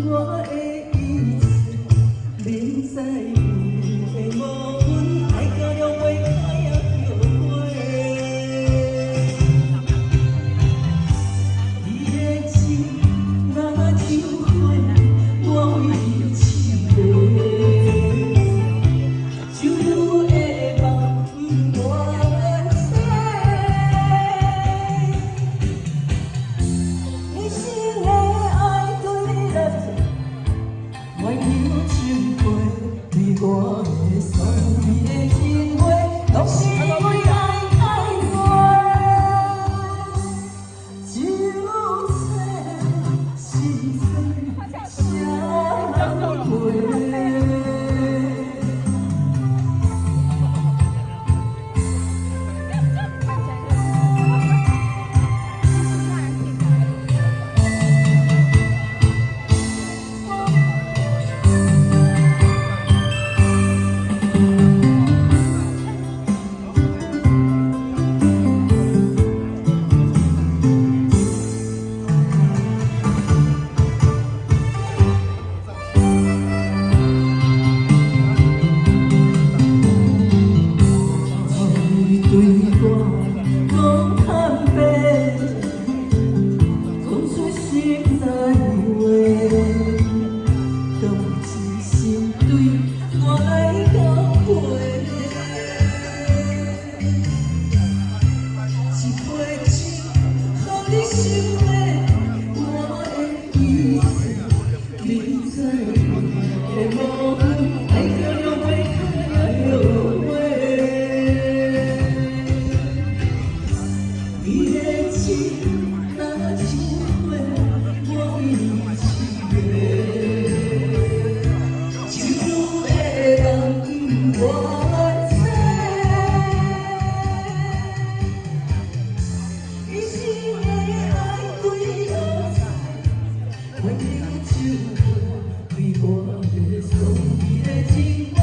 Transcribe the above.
我的意思，明知有的无份，爱到了袂开也后悔。你的情若像花，我为你痴迷，就如的梦我猜。你心的爱对了，我有情花，对我的所有的情话，拢是为爱太多，就这心酸相陪。对我讲坦白，讲出心内话，当真心对我来交陪。一杯酒，让你想的我的意思，明知的无份，爱到了袂开后悔。你的情若像花，我为你痴迷，就如的梦我猜。你心的爱对了彩，我有情花，对我的所有的情话。